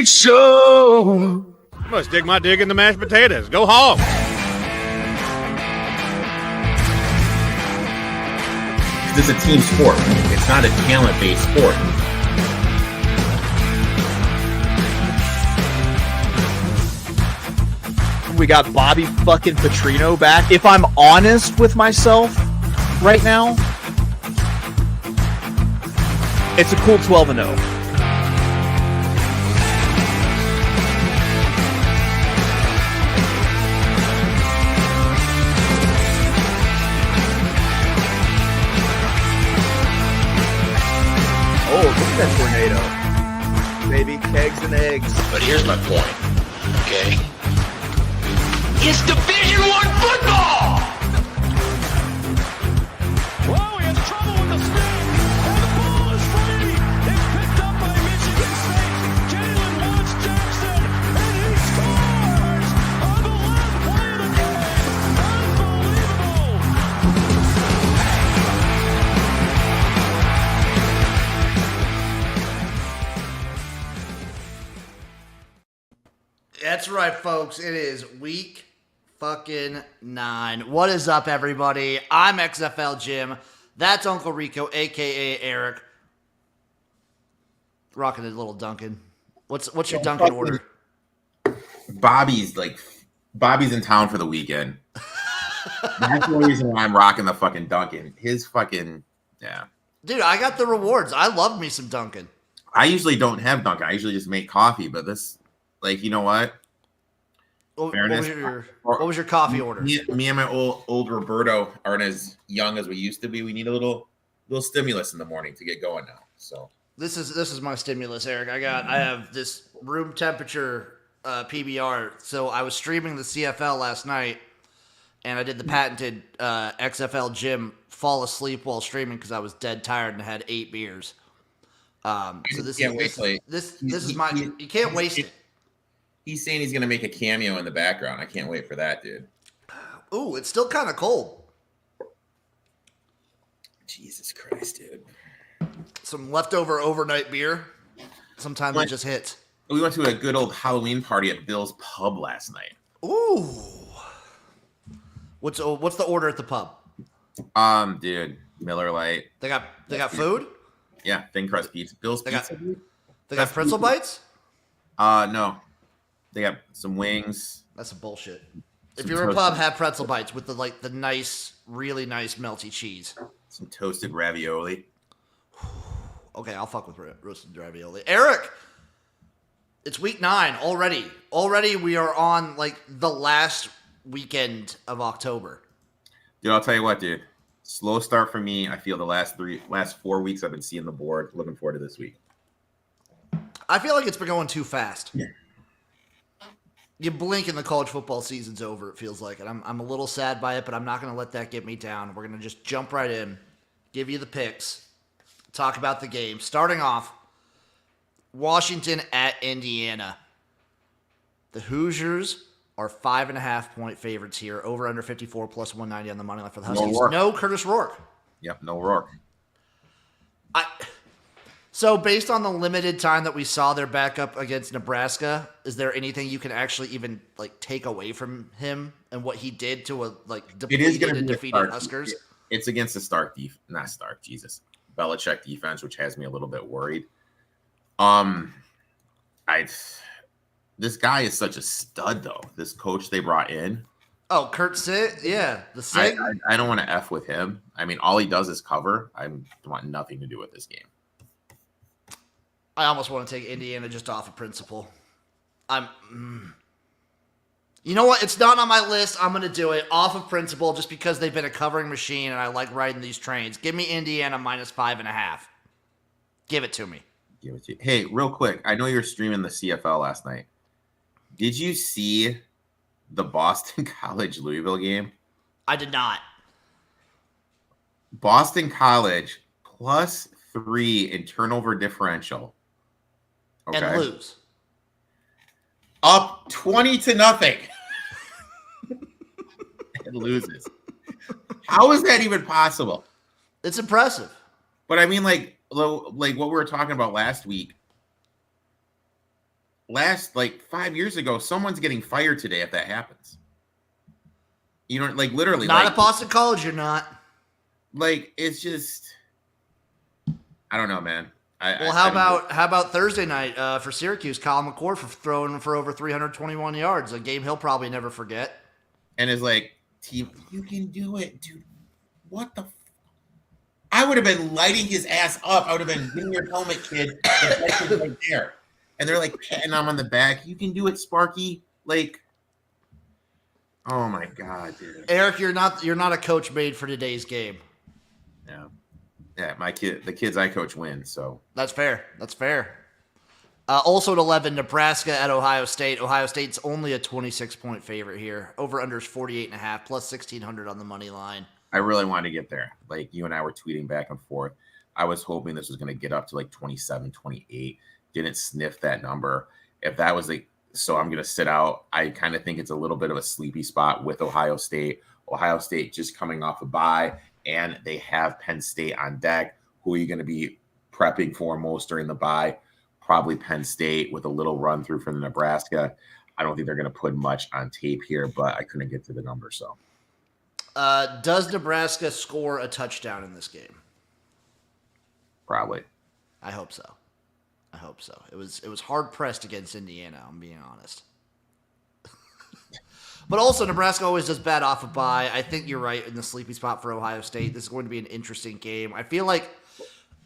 Big Show. I must dig my dig in the mashed potatoes. Go hog. It's a team sport. It's not a talent-based sport. We got Bobby fucking Petrino back. If I'm honest with myself right now, it's a cool 12-0. Oh, look at that tornado. Baby, kegs and eggs. But here's my point, okay? It's Division I football! Whoa, he has trouble with the spin, and the ball is free. It's picked up by Michigan State. Jalen Watts Jackson, and he scores on the last play of the game. Unbelievable. That's right, folks. It is week fucking 9. What is up, everybody? I'm XFL Jim. That's Uncle Rico, a.k.a. Erik. Rocking a little Dunkin'. What's your Dunkin' order? Bobby's in town for the weekend. That's the reason why I'm rocking the fucking Dunkin'. His fucking, yeah. Dude, I got the rewards. I love me some Dunkin'. I usually don't have Dunkin'. I usually just make coffee, but this, you know what? What was your coffee order? Me and my old Roberto aren't as young as we used to be. We need a little stimulus in the morning to get going now. So this is my stimulus, Erik. I have this room temperature PBR. So I was streaming the CFL last night, and I did the patented XFL Jim fall asleep while streaming because I was dead tired and had 8 beers. So this is my. You can't waste it. He's saying he's going to make a cameo in the background. I can't wait for that, dude. Ooh, it's still kind of cold. Jesus Christ, dude. Some leftover overnight beer. Sometimes it just hits. We went to a good old Halloween party at Bill's Pub last night. Ooh. What's the order at the pub? Dude, Miller Lite. They got food? Yeah, thin crust pizza. Bill's They Pizza. They got pretzel bites? No. They got some wings. That's some bullshit. If you're a pub, have pretzel bites with the nice, really nice melty cheese. Some toasted ravioli. Okay, I'll fuck with roasted ravioli. Erik, it's week 9 already. Already we are on the last weekend of October. Dude, I'll tell you what, dude. Slow start for me. I feel the last 4 weeks I've been seeing the board. Looking forward to this week. I feel like it's been going too fast. Yeah. You blink and the college football season's over, it feels like. And I'm a little sad by it, but I'm not going to let that get me down. We're going to just jump right in, give you the picks, talk about the game. Starting off, Washington at Indiana. The Hoosiers are 5.5-point favorites here. Over under 54 plus 190 on the money line for the Huskies. No Curtis Rourke. Yep, no Rourke. So based on the limited time that we saw their backup against Nebraska, is there anything you can actually even take away from him and what he did to a depleted and defeated Huskers? It's against the Belichick defense, which has me a little bit worried. This guy is such a stud, though. This coach they brought in. Oh, Kurt Sig? Yeah, the Sig. I don't want to F with him. I mean, all he does is cover. I want nothing to do with this game. I almost want to take Indiana just off of principle. You know what? It's not on my list. I'm going to do it off of principle just because they've been a covering machine and I like riding these trains. Give me Indiana minus 5.5. Give it to me. Give it to you. Hey, real quick. I know you were streaming the CFL last night. Did you see the Boston College Louisville game? I did not. Boston College +3 in turnover differential. Okay. And lose. Up 20-0. It loses. How is that even possible? It's impressive. But I mean, like what we were talking about last week. like 5 years ago, someone's getting fired today if that happens. You know, like literally. Not like, at Boston College, you're not. Like it's just, I don't know, man. How about Thursday night for Syracuse? Kyle McCord for throwing for over 321 yards, a game he'll probably never forget. And is like, team, you can do it, dude. What the? I would have been lighting his ass up. I would have been, give me your helmet, kid. Right there. And they're like patting him on the back. You can do it, Sparky. Like, oh my god, dude. Erik, you're not a coach made for today's game. Yeah, the kids I coach win, so that's fair. Also at 11, Nebraska at Ohio State. Ohio State's only a 26-point favorite here. Over under is 48.5 plus 1,600 on the money line. I really wanted to get there. Like you and I were tweeting back and forth. I was hoping this was going to get up to like 27, 28. Didn't sniff that number. If that was so I'm going to sit out. I kind of think it's a little bit of a sleepy spot with Ohio State. Ohio State just coming off a bye, and they have Penn State on deck. Who are you going to be prepping for most during the bye? Probably Penn State with a little run through for the Nebraska. I don't think they're going to put much on tape here, but I couldn't get to the number. So, does Nebraska score a touchdown in this game? Probably. I hope so. It was hard pressed against Indiana. I'm being honest. But also, Nebraska always does bad off a bye. I think you're right in the sleepy spot for Ohio State. This is going to be an interesting game. I feel like,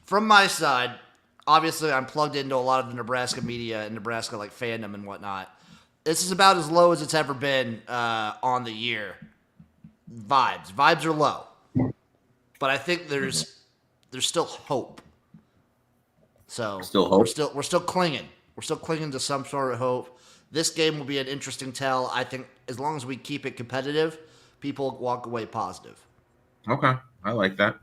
from my side, obviously I'm plugged into a lot of the Nebraska media and Nebraska like fandom and whatnot. This is about as low as it's ever been on the year. Vibes are low, but I think there's still hope. So still hope. We're still clinging. We're still clinging to some sort of hope. This game will be an interesting tell. I think as long as we keep it competitive, people walk away positive. Okay, I like that.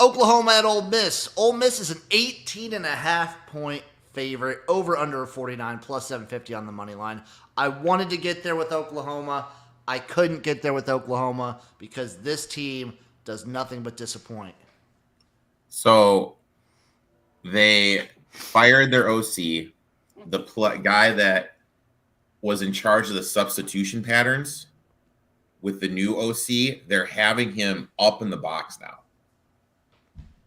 Oklahoma at Ole Miss. Ole Miss is an 18.5-point favorite, over under 49, plus 750 on the money line. I wanted to get there with Oklahoma. I couldn't get there with Oklahoma because this team does nothing but disappoint. So they fired their OC, the guy that was in charge of the substitution patterns with the new OC. They're having him up in the box now.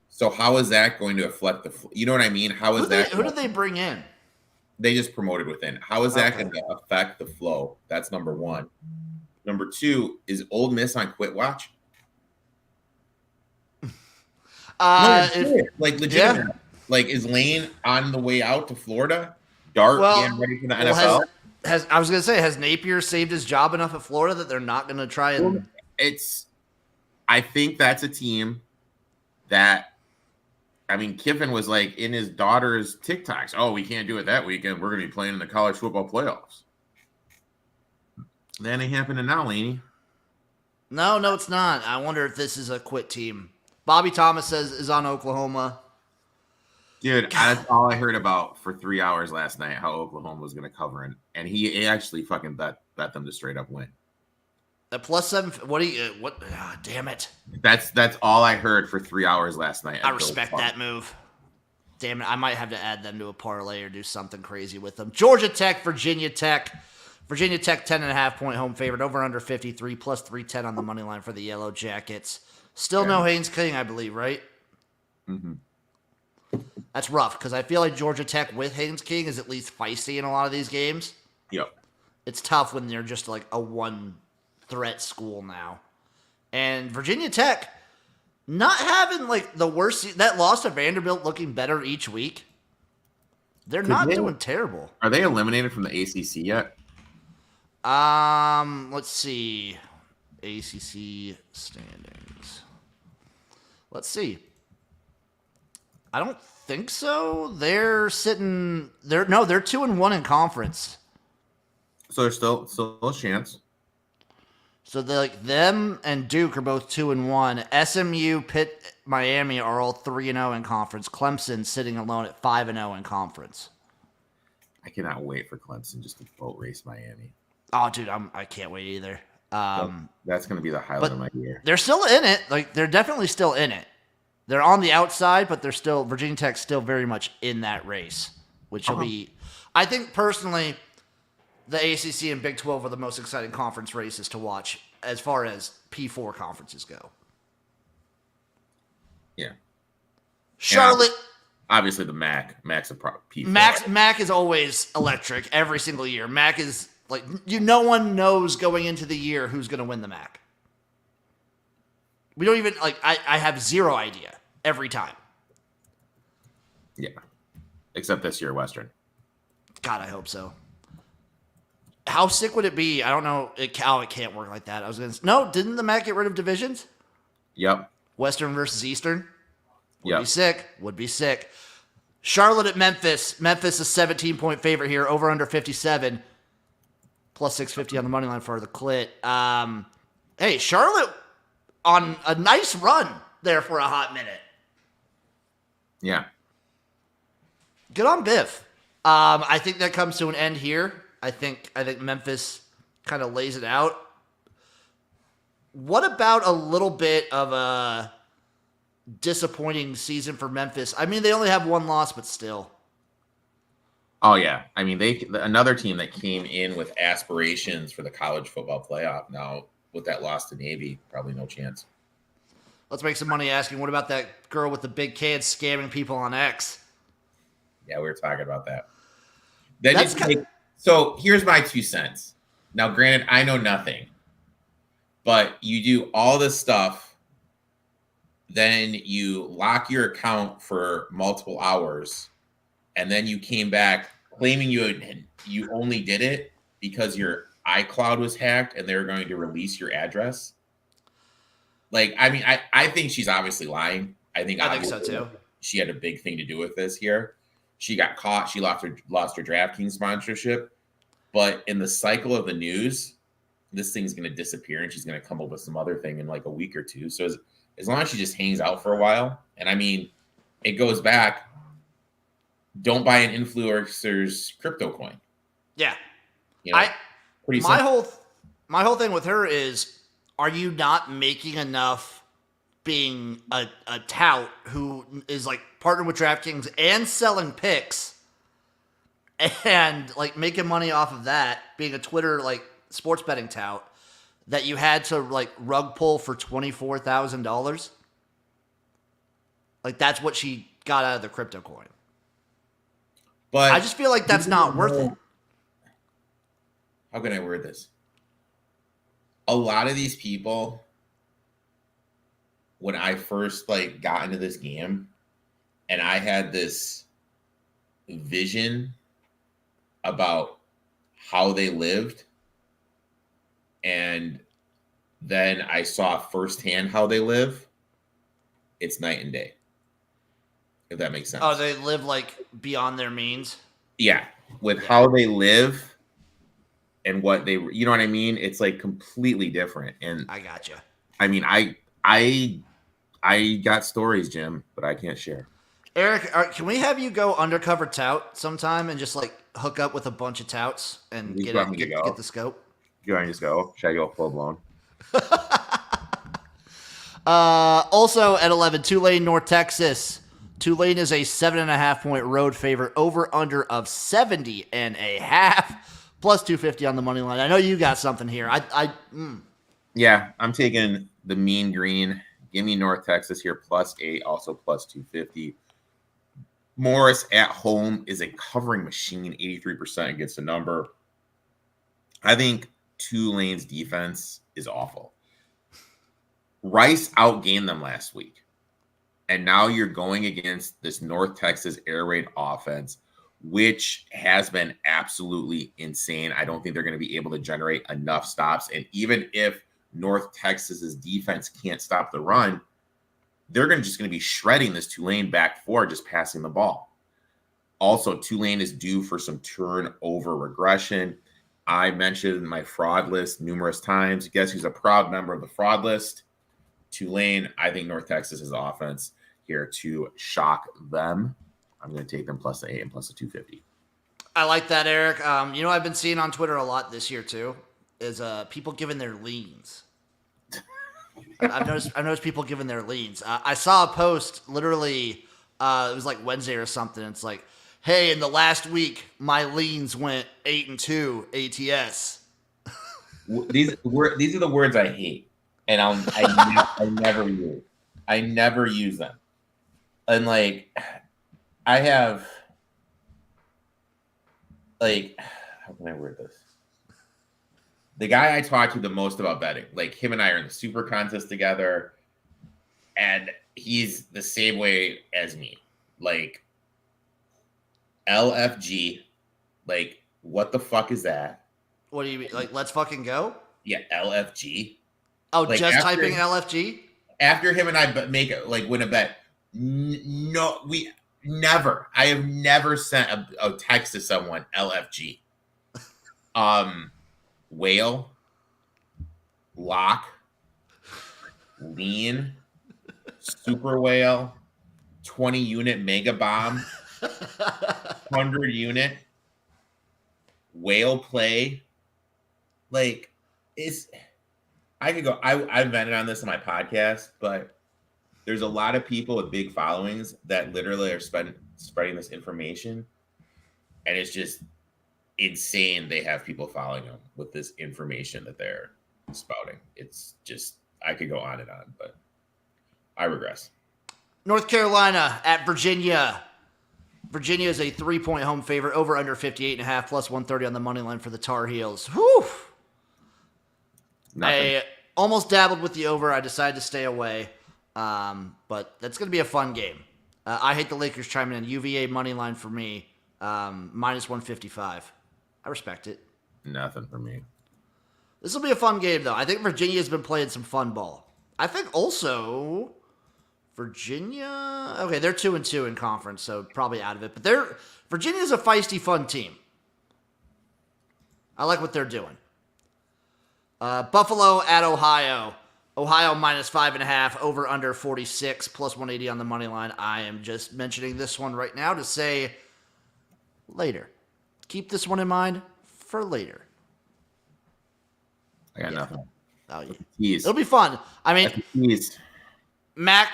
So how is that going to affect you know what I mean? How is that? Who did they bring in? They just promoted within. How is that going to affect the flow? That's number one. Number two, is Ole Miss on quit watch? Legit. Yeah. Like, is Lane on the way out to Florida? Getting ready for the NFL? I was going to say, has Napier saved his job enough at Florida that they're not going to try and... I think that's a team that, I mean, Kiffin was like in his daughter's TikToks. Oh, we can't do it that weekend. We're going to be playing in the college football playoffs. That ain't happening now, Laney. No, it's not. I wonder if this is a quit team. Bobby Thomas is on Oklahoma. Dude, that's all I heard about for 3 hours last night, how Oklahoma was going to cover it. And he actually fucking bet them to straight up win. At plus 7, damn it. That's all I heard for 3 hours last night. I respect that move. Damn it, I might have to add them to a parlay or do something crazy with them. Georgia Tech, Virginia Tech. Virginia Tech, 10.5-point home favorite, over under 53, plus 310 on the money line for the Yellow Jackets. Still no Haynes King, I believe, right? Mm-hmm. That's rough, because I feel like Georgia Tech with Haynes King is at least feisty in a lot of these games. Yep. It's tough when they're just like a one-threat school now. And Virginia Tech not having like the worst... That loss to Vanderbilt looking better each week. They're not doing terrible. Are they eliminated from the ACC yet? Let's see. ACC standings. Let's see. I don't think so. They're 2-1 in conference. So there's still a chance. So them and Duke are both 2-1. SMU, Pitt, Miami are all 3-0 in conference. Clemson sitting alone at 5-0 in conference. I cannot wait for Clemson just to boat race Miami. Oh, dude, I can't wait either. That's going to be the highlight of my year. They're still in it. Like, they're definitely still in it. They're on the outside, but Virginia Tech's still very much in that race, which will be, I think personally, the ACC and Big 12 are the most exciting conference races to watch as far as P4 conferences go. Yeah. Charlotte. Obviously, the Mac's a P4. Mac is always electric every single year. Mac is like, no one knows going into the year who's going to win the Mac. We don't even, like, I have zero idea every time. Yeah. Except this year, Western. God, I hope so. How sick would it be? I don't know. It can't work like that. No, didn't the Mac get rid of divisions? Yep. Western versus Eastern? Yep. Would be sick. Charlotte at Memphis. Memphis is 17-point favorite here. Over under 57. Plus 650 on the money line for the clit. Hey, Charlotte on a nice run there for a hot minute. Yeah. Good on Biff. I think that comes to an end here. I think Memphis kind of lays it out. What about a little bit of a disappointing season for Memphis? I mean, they only have one loss, but still. Oh yeah. I mean, another team that came in with aspirations for the college football playoff. Now with that loss to Navy, probably no chance. Let's make some money asking, what about that girl with the big kids scamming people on X? Yeah, we were talking about that. So here's my 2 cents. Now, granted, I know nothing, but you do all this stuff, then you lock your account for multiple hours, and then you came back claiming you only did it because your iCloud was hacked and they were going to release your address. Like, I mean, I think she's obviously lying. I think so too. She had a big thing to do with this here. She got caught. She lost her DraftKings sponsorship. But in the cycle of the news, this thing's going to disappear and she's going to come up with some other thing in like a week or two. So as long as she just hangs out for a while, and I mean, it goes back, don't buy an influencer's crypto coin. Yeah. You know, my whole thing with her is, are you not making enough being a tout who is like partnered with DraftKings and selling picks and like making money off of that, being a Twitter like sports betting tout, that you had to like rug pull for $24,000? Like, that's what she got out of the crypto coin. But I just feel like that's not worth it. How can I word this? A lot of these people, when I first like got into this game and I had this vision about how they lived, and then I saw firsthand how they live, it's night and day. If that makes sense. Oh, they live like beyond their means? Yeah. With how they live and what they, you know what I mean? It's like completely different. And I gotcha. I mean, I got stories, Jim, but I can't share. Erik, can we have you go undercover tout sometime and just like hook up with a bunch of touts and get the scope? You want to just go? Should I go full blown? Also at 11, Tulane, North Texas. Tulane is a 7.5-point road favorite, over under of 70.5, plus 250 on the money line. I know you got something here. Yeah, I'm taking the mean green. Give me North Texas here, plus 8, also plus 250. Morris at home is a covering machine, 83% against the number. I think Tulane's defense is awful. Rice outgained them last week. And now you're going against this North Texas air raid offense, which has been absolutely insane. I don't think they're going to be able to generate enough stops. And even if North Texas's defense can't stop the run, they're just going to be shredding this Tulane back four, just passing the ball. Also, Tulane is due for some turnover regression. I mentioned my fraud list numerous times. Guess who's a proud member of the fraud list? Tulane. I think North Texas is the offense here to shock them. I'm going to take them plus the 8 and plus the 250. I like that, Erik. You know, I've been seeing on Twitter a lot this year too, is people giving their leans. I've noticed people giving their leans. I saw a post literally, it was like Wednesday or something. It's like, Hey, in the last week, my leans went 8-2 ATS. These are the words I hate, and I never use. I never use them. And like, I have like, how can I word this? The guy I talk to the most about betting, like him and I are in the super contest together, and he's the same way as me. Like LFG, like what the fuck is that? What do you mean? Like, let's fucking go? Yeah, LFG. Oh, Like, just after- typing LFG? After him and I win a bet, no, we never. I have never sent a text to someone LFG. Whale, lock, lean, super whale, 20 unit mega bomb, 100 unit, whale play. Like, I could go. I vented on this on my podcast, but there's a lot of people with big followings that literally are spreading this information, and it's just insane. They have people following them with this information that they're spouting. It's just, I could go on and on, but I regress. North Carolina at Virginia. Virginia is a 3-point home favorite, over under 58.5, plus 130 on the money line for the Tar Heels. Whew. Nothing. I almost dabbled with the over. I decided to stay away. But that's going to be a fun game. I hate the Lakers chiming in. UVA money line for me, minus 155. I respect it. Nothing for me. This will be a fun game, though. I think Virginia's been playing some fun ball. I think also Virginia. Okay, they're 2-2 in conference, so probably out of it. But Virginia's a feisty, fun team. I like what they're doing. Buffalo at Ohio. Ohio minus 5.5, over under 46, plus 180 on the money line. I am just mentioning this one right now to say later. Keep this one in mind for later. I got nothing. Oh, yeah. Jeez. It'll be fun. I mean, Jeez. Mac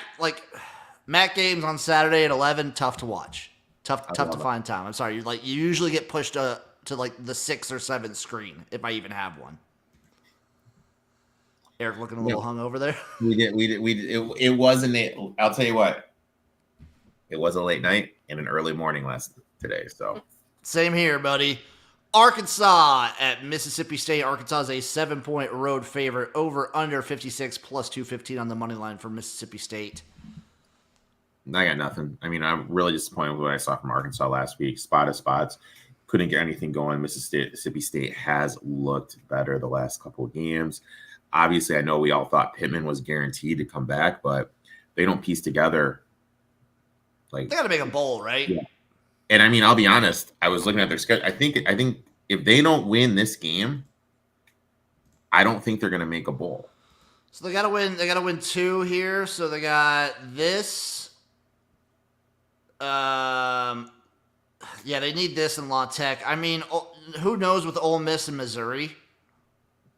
games on Saturday at 11, tough to watch. Tough to find time. I'm sorry. You usually get pushed to like the 6th or 7th screen if I even have one. Erik looking a little hungover there. We did. It wasn't. I'll tell you what. It was a late night and an early morning today. So same here, buddy. Arkansas at Mississippi State. Arkansas is a 7-point road favorite, over under 56, plus 215 on the money line for Mississippi State. I got nothing. I mean, I'm really disappointed with what I saw from Arkansas last week. Spots. Couldn't get anything going. Mississippi State has looked better the last couple of games. Obviously, I know we all thought Pittman was guaranteed to come back, but they don't piece together. Like, they got to make a bowl, right? Yeah. And I mean, I'll be honest. I was looking at their schedule. I think if they don't win this game, I don't think they're going to make a bowl. So they got to win. They got to win 2 here. So they got this. Yeah, they need this in La Tech. I mean, who knows with Ole Miss and Missouri?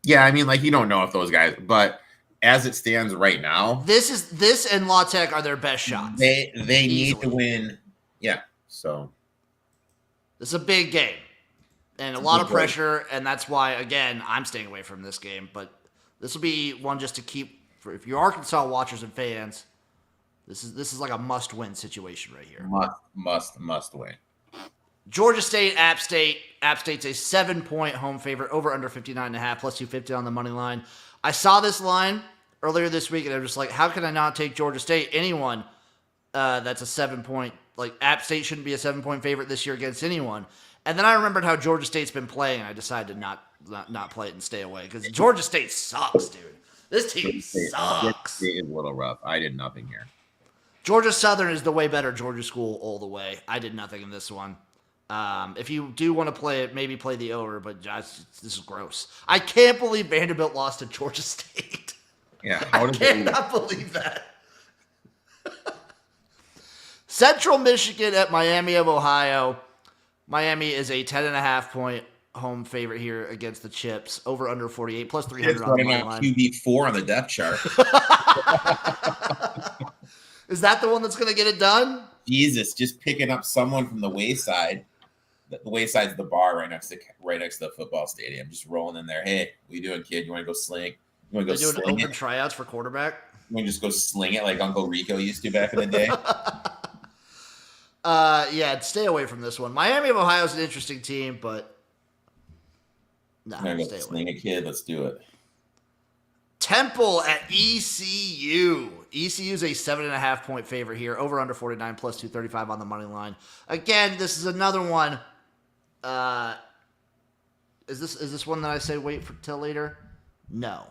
Yeah, I mean, like, you don't know if those guys, but as it stands right now, this and La Tech are their best shots. They need to win. Yeah, so this is a big game and a lot of pressure, and that's why, again, I'm staying away from this game. But this will be one just to keep for if you're Arkansas watchers and fans. This is like a must-win situation right here. Must win. Georgia State, App State. App State's a 7-point home favorite, over under 59.5, plus 250 on the money line. I saw this line earlier this week, and I'm just like, how can I not take Georgia State? Anyone that's a 7-point, like App State shouldn't be a 7-point favorite this year against anyone. And then I remembered how Georgia State's been playing, and I decided to not play it and stay away because Georgia State sucks, dude. This team sucks. Georgia State is a little rough. I did nothing here. Georgia Southern is the way better Georgia school all the way. I did nothing in this one. If you do want to play it, maybe play the over, but this is gross. I can't believe Vanderbilt lost to Georgia State. Yeah, I cannot believe that. Central Michigan at Miami of Ohio. Miami is a 10.5-point home favorite here against the Chips. Over under 48, plus 300 on the money line. QB4 on the depth chart. Is that the one that's going to get it done? Jesus, just picking up someone from the wayside. The wayside's the bar right next to the football stadium. Just rolling in there. Hey, what you doing, kid? You want to go sling? You want to go They're doing sling open it? tryouts for quarterback. You want to just go sling it like Uncle Rico used to back in the day? Yeah, stay away from this one. Miami of Ohio is an interesting team, but no, I'm gonna go stay away. sling a kid. Let's do it. Temple at ECU. ECU is a 7.5-point favorite here. Over under 49 plus 235 on the money line. Again, this is another one. Is this one that I say wait till later? No.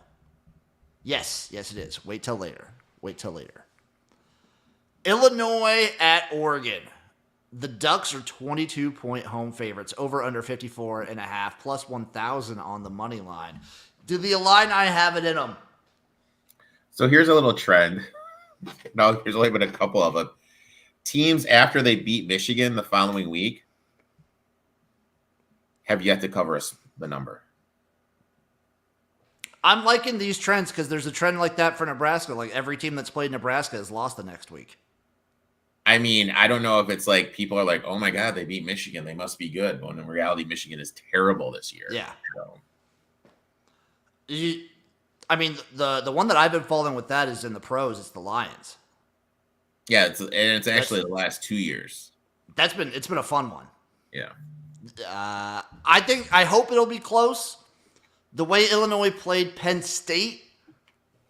Yes, it is. Wait till later. Illinois at Oregon. The Ducks are 22-point home favorites. Over under 54.5 plus 1,000 on the money line. Do the Illini have it in them? So here's a little trend. No, there's only been a couple of them. Teams after they beat Michigan the following week have yet to cover the number. I'm liking these trends because there's a trend like that for Nebraska. Like every team that's played Nebraska has lost the next week. I mean, I don't know if it's like people are like, oh my God, they beat Michigan. They must be good. When in reality, Michigan is terrible this year. Yeah. So. I mean, the one that I've been following with that is in the pros. It's the Lions. Yeah, it's actually the last 2 years. It's been a fun one. Yeah. I hope it'll be close. The way Illinois played Penn State,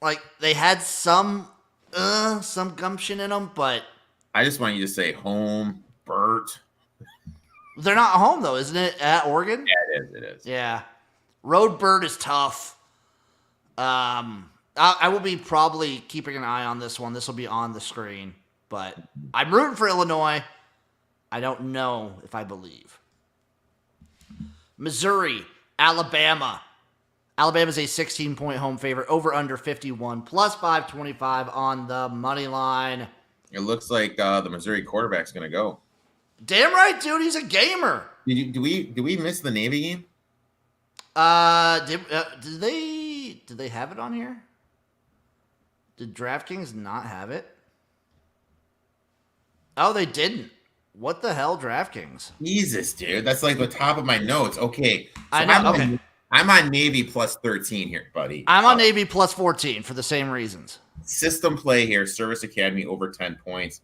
like they had some gumption in them, but I just want you to say home, Bert. They're not home though, isn't it? At Oregon? Yeah, it is. Yeah. Road Bird is tough. I will be probably keeping an eye on this one. This will be on the screen, but I'm rooting for Illinois. I don't know if I believe. Missouri, Alabama. Alabama's a 16-point home favorite. Over under 51 plus 525 on the money line. It looks like the Missouri quarterback's going to go. Damn right, dude. He's a gamer. Do we miss the Navy game? Did they have it on here? Did DraftKings not have it? Oh, they didn't. What the hell, DraftKings? Jesus, dude. That's like the top of my notes. Okay. So I know. I'm on Navy plus 13 here, buddy. I'm on Navy plus 14 for the same reasons. System play here. Service Academy over 10 points.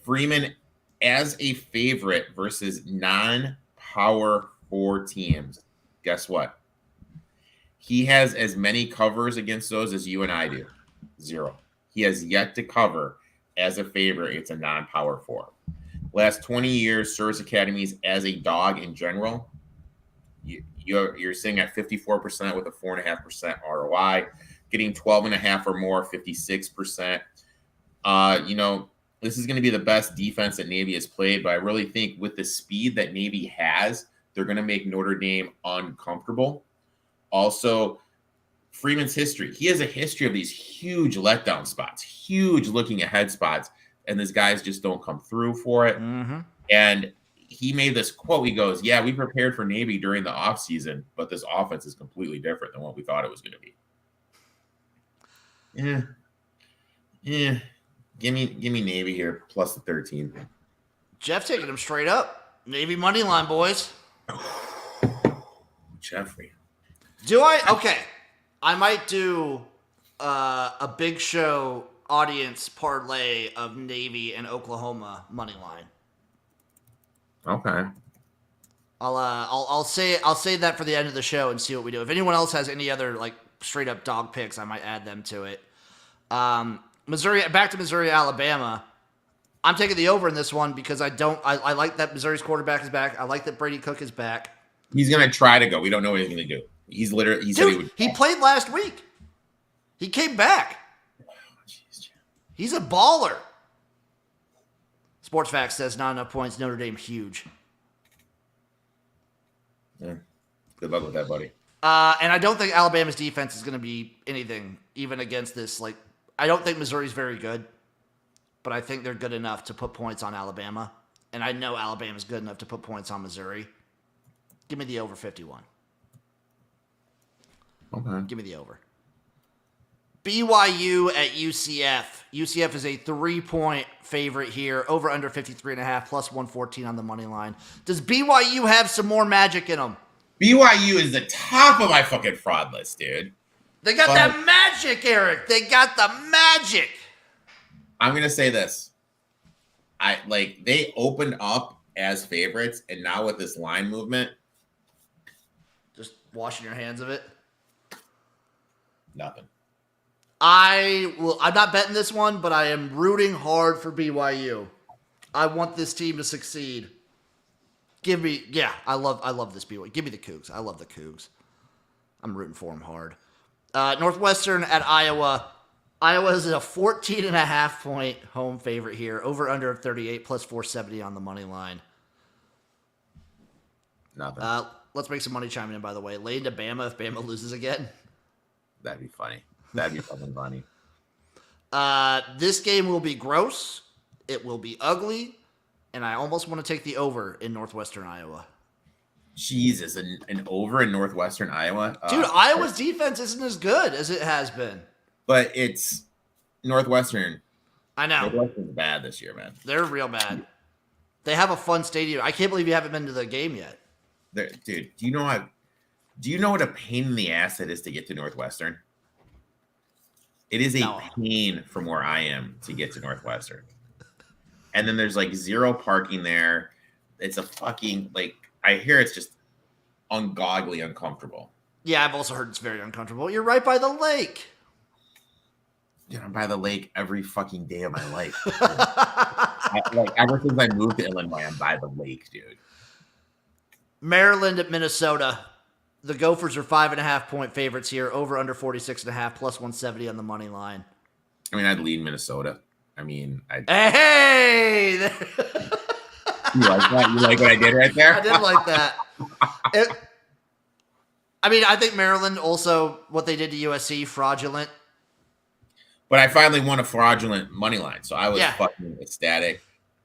Freeman as a favorite versus non-power 4 teams. Guess what? He has as many covers against those as you and I do. 0. He has yet to cover as a favorite. It's a non-power 4. Last 20 years, Service Academies as a dog in general, you're sitting at 54% with a 4.5% ROI, getting 12.5 or more, 56%. This is going to be the best defense that Navy has played, but I really think with the speed that Navy has, they're going to make Notre Dame uncomfortable. Also, Freeman's history. He has a history of these huge letdown spots, huge looking ahead spots, and these guys just don't come through for it. Mm-hmm. And he made this quote. He goes, yeah, we prepared for Navy during the offseason, but this offense is completely different than what we thought it was going to be. Yeah. Give me Navy here, plus the 13. Jeff taking him straight up. Navy money line, boys. Jeffrey. Do I? Okay. I might do a big show audience parlay of Navy and Oklahoma money line. Okay. I'll say that for the end of the show and see what we do. If anyone else has any other like straight up dog picks, I might add them to it. Back to Missouri, Alabama. I'm taking the over in this one because I like that Missouri's quarterback is back. I like that Brady Cook is back. He's gonna try to go. We don't know what he's gonna do. He said he would. He played last week. He came back. He's a baller. Sports Facts says not enough points. Notre Dame huge. Yeah. Good luck with that, buddy. And I don't think Alabama's defense is going to be anything, even against this. Like, I don't think Missouri's very good, but I think they're good enough to put points on Alabama. And I know Alabama's good enough to put points on Missouri. Give me the over 51. Okay. Give me the over. BYU at UCF. UCF is a 3-point favorite here. Over under 53.5 plus 114 on the money line. Does BYU have some more magic in them? BYU is the top of my fucking fraud list, dude. They got that magic, Erik. They got the magic. I'm gonna say this. They opened up as favorites, and now with this line movement, Just washing your hands of it. nothing. I'm not betting this one, but I am rooting hard for BYU. I want this team to succeed. I love this BYU. Give me the Cougs. I love the Cougs. I'm rooting for them hard. Northwestern at Iowa. Iowa is a 14.5 point home favorite here. Over under 38 plus 470 on the money line. Nothing. Let's make some money chiming in, by the way. Lay into Bama if Bama loses again. That'd be funny. That'd be fucking funny. This game will be gross. It will be ugly. And I almost want to take the over in Northwestern Iowa. Jesus, an over in Northwestern Iowa? Dude, Iowa's defense isn't as good as it has been. But it's Northwestern. I know. Northwestern's bad this year, man. They're real bad. They have a fun stadium. I can't believe you haven't been to the game yet. Dude, do you know what a pain in the ass it is to get to Northwestern? It is a pain from where I am to get to Northwestern. And then there's zero parking there. It's a fucking I hear it's just ungodly uncomfortable. Yeah, I've also heard it's very uncomfortable. You're right by the lake. Dude, I'm by the lake every fucking day of my life. Ever since I moved to Illinois, I'm by the lake, dude. Maryland at Minnesota. The Gophers are 5.5 point favorites here. Over under 46.5 plus 170 on the money line. I mean, I'd lead Minnesota. I mean, Hey! You like that? You like what I did right there? I did like that. I think Maryland also, what they did to USC, fraudulent. But I finally won a fraudulent money line, so I was fucking ecstatic.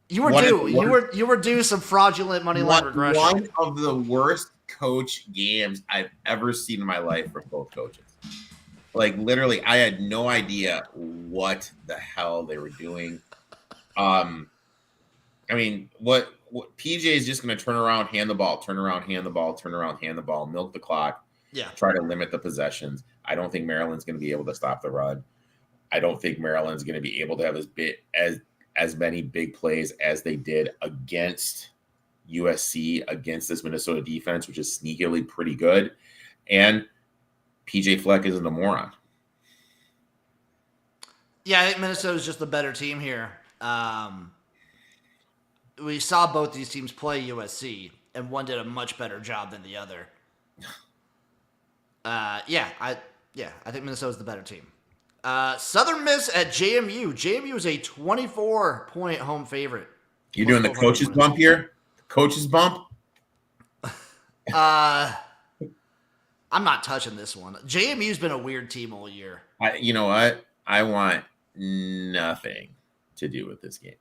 You were due. You were due some fraudulent money line regression. One of the worst coach games I've ever seen in my life for both coaches. Literally, I had no idea what the hell they were doing. What PJ is just going to turn around, hand the ball, turn around, hand the ball, turn around, hand the ball, milk the clock. Yeah. Try to limit the possessions. I don't think Maryland's going to be able to stop the run. I don't think Maryland's going to be able to have as many big plays as they did against USC, against this Minnesota defense, which is sneakily pretty good. And PJ Fleck isn't a moron. Yeah, I think Minnesota's just the better team here. We saw both these teams play USC, and one did a much better job than the other. I think Minnesota's the better team. Southern Miss at JMU. JMU is a 24-point home favorite. You doing the coach's bump here? Coach's bump? I'm not touching this one. JMU's been a weird team all year. You know what? I want nothing to do with this game.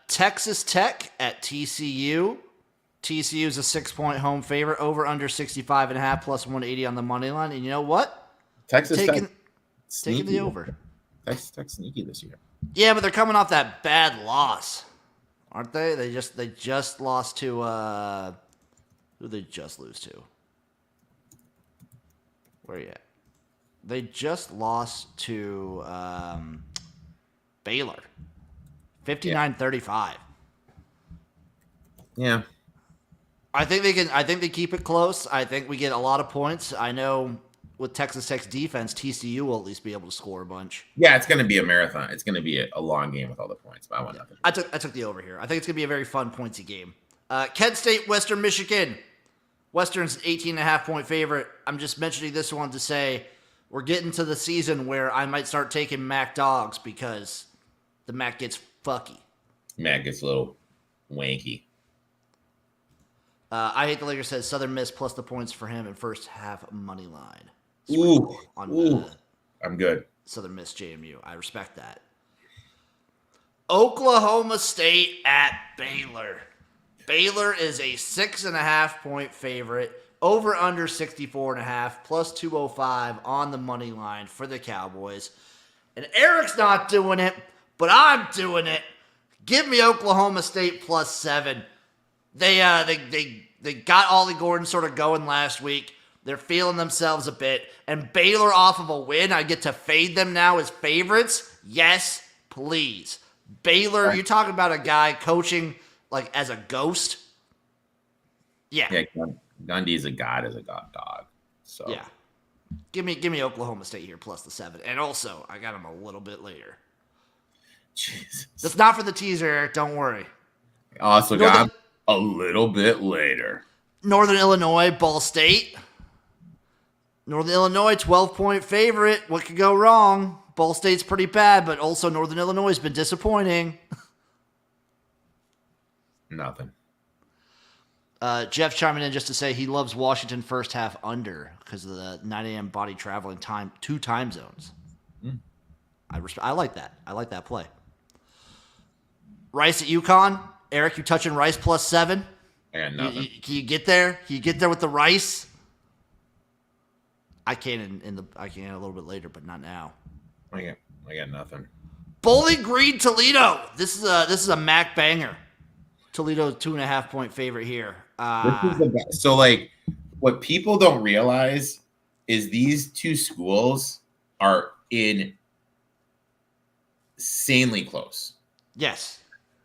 Texas Tech at TCU. TCU is a 6-point home favorite. Over under 65.5 plus 180 on the money line. And you know what? Texas taking sneaky. the over. Texas Tech sneaky this year. Yeah, but they're coming off that bad loss, aren't they? They just lost to who did they just lose to? Where are you at? They just lost to Baylor. 59-35. Yeah. I think they keep it close. I think we get a lot of points. I know with Texas Tech's defense, TCU will at least be able to score a bunch. Yeah, it's going to be a marathon. It's going to be a long game with all the points, but I want nothing. I took the over here. I think it's going to be a very fun, pointsy game. Kent State, Western Michigan. Western's an 18.5 point favorite. I'm just mentioning this one to say we're getting to the season where I might start taking MAC dogs because the MAC gets fucky. MAC gets a little wanky. I Hate the Lakers says Southern Miss plus the points for him in first half money line. Ooh. I'm good. Southern Miss JMU. I respect that. Oklahoma State at Baylor. Baylor is a 6.5 point favorite. Over under 64.5, plus 205 on the money line for the Cowboys. And Eric's not doing it, but I'm doing it. Give me Oklahoma State plus 7. They got Ollie Gordon sort of going last week. They're feeling themselves a bit. And Baylor off of a win, I get to fade them now as favorites? Yes, please. Baylor, you're talking about a guy coaching like as a ghost? Yeah. Gundy's a god dog. So yeah. Give me Oklahoma State here plus the 7. And also, I got them a little bit later. Jesus. That's not for the teaser, Eric. Don't worry. Also got a little bit later. Northern Illinois, Ball State. Northern Illinois, 12-point favorite. What could go wrong? Ball State's pretty bad, but also Northern Illinois has been disappointing. Nothing. Jeff chiming in just to say he loves Washington first half under because of the 9 a.m. body traveling time, 2 time zones. I like that. I like that play. Rice at UConn. Eric, you touching Rice plus 7? I got nothing. Can you get there? Can you get there with the Rice? I can I can a little bit later, but not now. I got nothing. Bowling Green, Toledo. This is a Mac banger. Toledo's 2.5-point favorite here. This is the best. So, like, what people don't realize is these two schools are insanely close. Yes.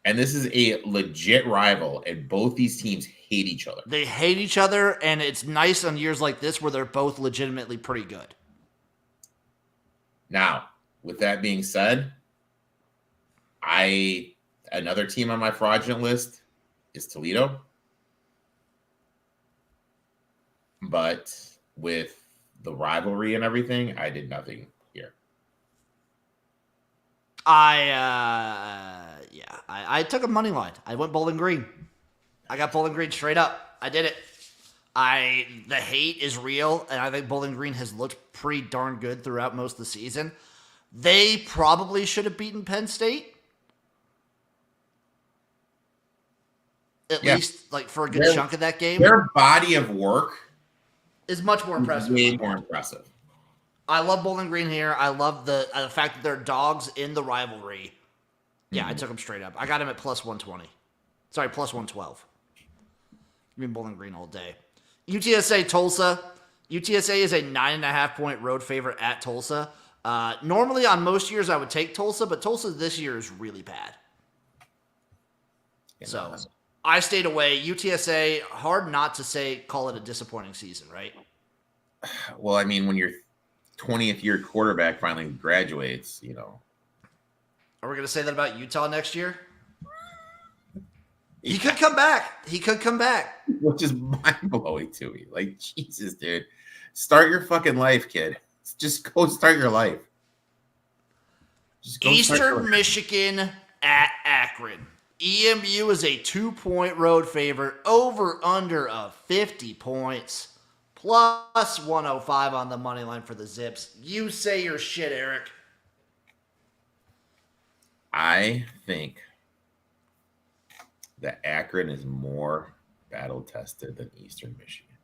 And this is a legit rival, and both these teams hate each other. They hate each other, and it's nice on years like this where they're both legitimately pretty good. Now, with that being said, another team on my fraudulent list is Toledo. But with the rivalry and everything, I did nothing here. I took a money line. I went Bowling Green. I got Bowling Green straight up. I did it. The hate is real, and I think Bowling Green has looked pretty darn good throughout most of the season. They probably should have beaten Penn State. At least like for a good chunk of that game. Their body of work is much more impressive. Way more impressive. I love Bowling Green here. I love the fact that they're dogs in the rivalry. Yeah, I took them straight up. I got them at plus 120. Sorry, plus 112. Give me Bowling Green all day. UTSA, Tulsa. UTSA is a 9.5-point road favorite at Tulsa. Normally on most years I would take Tulsa, but Tulsa this year is really bad. So I stayed away. UTSA, hard not to call it a disappointing season, right? Well, I mean, when your 20th year quarterback finally graduates, Are we going to say that about Utah next year? He could come back. Which is mind-blowing to me. Like, Jesus, dude. Start your fucking life, kid. Just go start your life. Eastern Michigan at Akron. EMU is a 2-point road favorite, over under of 50 points, plus 105 on the money line for the Zips. You say your shit, Eric. I think that Akron is more battle-tested than Eastern Michigan.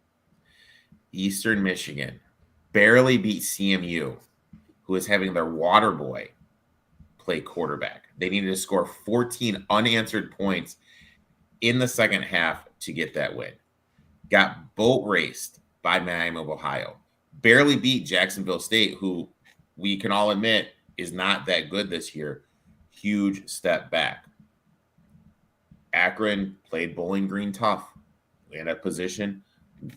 Eastern Michigan barely beat CMU, who is having their water boy play quarterback. They needed to score 14 unanswered points in the second half to get that win. Got boat raced by Miami of Ohio. Barely beat Jacksonville State, who we can all admit is not that good this year. Huge step back. Akron played Bowling Green tough. In a position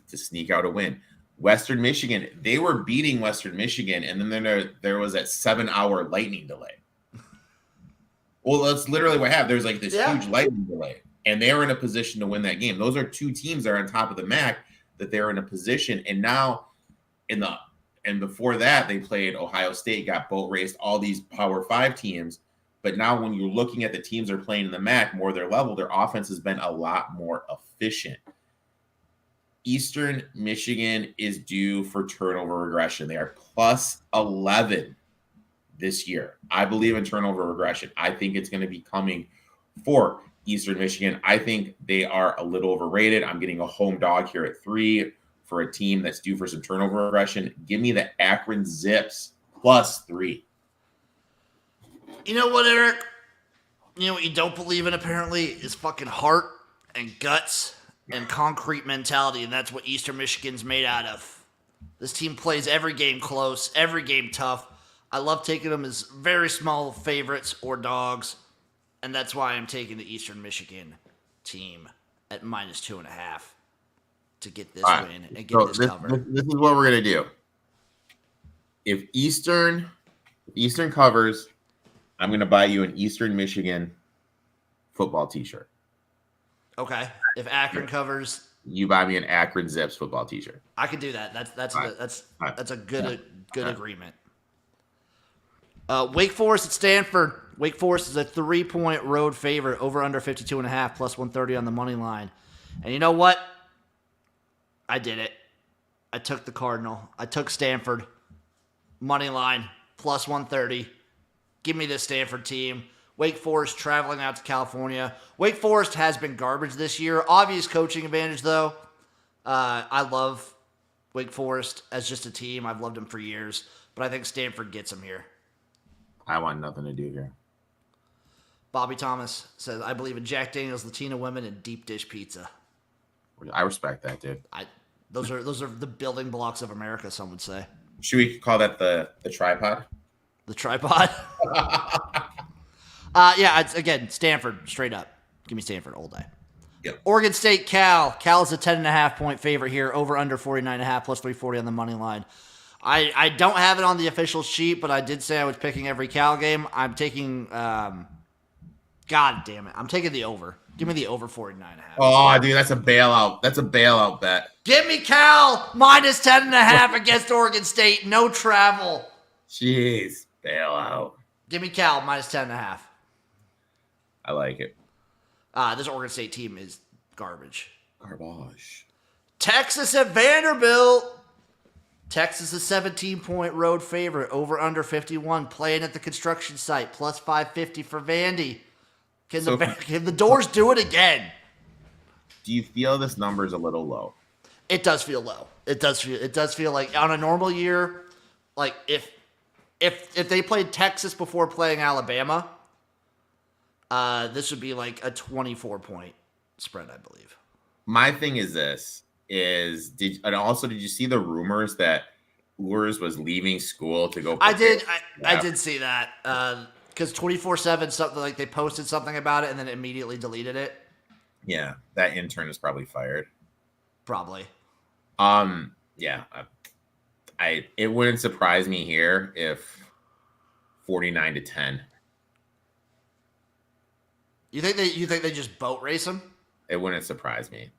to sneak out a win. Western Michigan, they were beating Western Michigan, and then there was that 7-hour lightning delay. Well, that's literally what happened. There's like this huge lightning delay, and they were in a position to win that game. Those are two teams that are on top of the MAC that they're in a position. And now, and before that, they played Ohio State, got boat raced, all these Power 5 teams. But now when you're looking at the teams that are playing in the MAC, more their level, their offense has been a lot more efficient. Eastern Michigan is due for turnover regression. They are plus 11 this year. I believe in turnover regression. I think it's going to be coming for Eastern Michigan. I think they are a little overrated. I'm getting a home dog here at 3 for a team that's due for some turnover regression. Give me the Akron Zips +3. You know what, Eric? You know what you don't believe in, apparently, is fucking heart and guts and concrete mentality, and that's what Eastern Michigan's made out of. This team plays every game close, every game tough. I love taking them as very small favorites or dogs, and that's why I'm taking the Eastern Michigan team at -2.5 to get this win and get this cover. This is what we're going to do. If Eastern covers, I'm going to buy you an Eastern Michigan football t-shirt. Okay. If Akron covers, you buy me an Akron Zips football t-shirt. I can do that. That's a good agreement. Wake Forest at Stanford. Wake Forest is a 3-point road favorite, over under 52.5, +130 on the money line. And you know what? I did it. I took the Cardinal. I took Stanford. Money line, +130. Give me this Stanford team. Wake Forest traveling out to California. Wake Forest has been garbage this year. Obvious coaching advantage, though. I love Wake Forest as just a team. I've loved them for years. But I think Stanford gets them here. I want nothing to do here. Bobby Thomas says, I believe in Jack Daniels, Latina women, and deep dish pizza. I respect that, dude. Those are the building blocks of America, some would say. Should we call that the tripod? The tripod? It's, again, Stanford, straight up. Give me Stanford all day. Yep. Oregon State, Cal. Cal is a 10.5-point favorite here, over under 49.5, +340 on the money line. I don't have it on the official sheet, but I did say I was picking every Cal game. I'm taking, God damn it, I'm taking the over. Give me the over 49.5. Oh, dude, that's a bailout. That's a bailout bet. Give me Cal -10.5 against Oregon State. No travel. Jeez, bailout. Give me Cal -10.5. I like it. This Oregon State team is garbage. Garbage. Texas at Vanderbilt. Texas is a 17-point road favorite, over under 51, playing at the construction site, +550 for Vandy. Can the Doors do it again? Do you feel this number is a little low? It does feel low. It does feel like on a normal year, like if they played Texas before playing Alabama, this would be like a 24-point spread, I believe. My thing is this. Did you see the rumors that Urs was leaving school to go? I did see that because 24/7 something like they posted something about it and then immediately deleted it. Yeah, that intern is probably fired. Probably. Yeah, it wouldn't surprise me here if 49-10. You think they just boat race him? It wouldn't surprise me.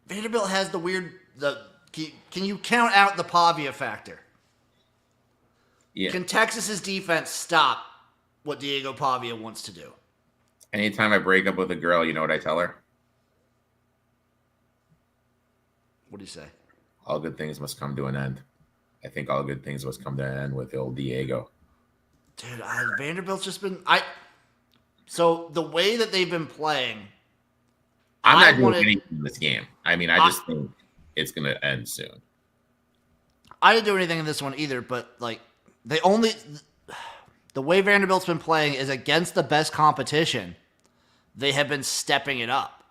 Vanderbilt has can you count out the Pavia factor? Yeah. Can Texas's defense stop what Diego Pavia wants to do? Anytime I break up with a girl, you know what I tell her? What do you say? All good things must come to an end. I think all good things must come to an end with old Diego. Dude, Vanderbilt's just been so the way that they've been playing, I'm not doing anything in this game. I mean, I just think it's going to end soon. I didn't do anything in this one either, but like the way Vanderbilt's been playing is against the best competition. They have been stepping it up.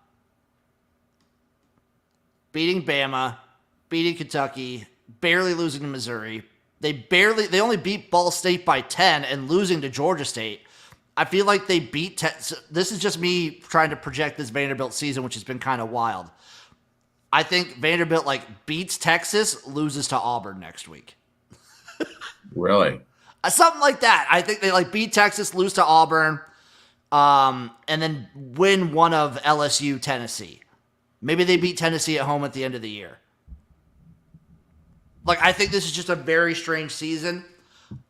Beating Bama, beating Kentucky, barely losing to Missouri. They only beat Ball State by 10 and losing to Georgia State. I feel like they beat this is just me trying to project this Vanderbilt season, which has been kind of wild. I think Vanderbilt beats Texas, loses to Auburn next week. Really? Something like that. I think they beat Texas, lose to Auburn, and then win one of LSU, Tennessee. Maybe they beat Tennessee at home at the end of the year. I think this is just a very strange season.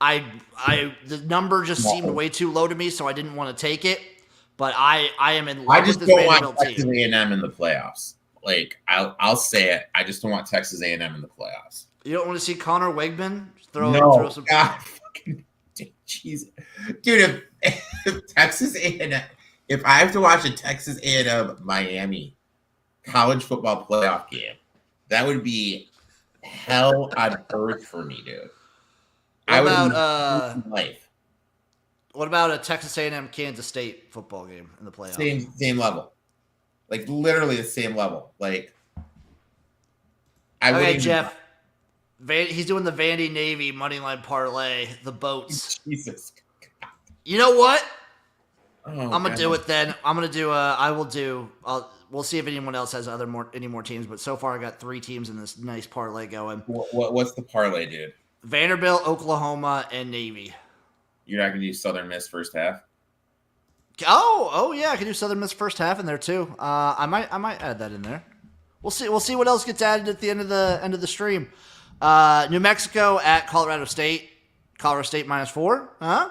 The number just seemed way too low to me, so I didn't want to take it. But I am in love with this Vanderbilt team. Texas A&M in the playoffs. I'll say it. I just don't want Texas A&M in the playoffs. You don't want to see Connor Wegman throw some. God, fucking jeez, dude. If Texas A&M, If I have to watch a Texas A&M Miami college football playoff game, that would be hell on earth for me, dude. Life. What about a Texas A&M Kansas State football game in the playoffs? Same level, like literally the same level. Like, okay, Jeff. He's doing the Vandy Navy moneyline parlay. The boats. Jesus. You know what? Oh, I'm gonna do it then. I'm gonna do. We'll see if anyone else has any more teams. But so far, I got 3 teams in this nice parlay going. What's the parlay, dude? Vanderbilt, Oklahoma, and Navy. You're not gonna do Southern Miss first half? Oh yeah, I can do Southern Miss first half in there too. I might add that in there. We'll see what else gets added at the end of the stream. New Mexico at Colorado State. Colorado State -4. Huh?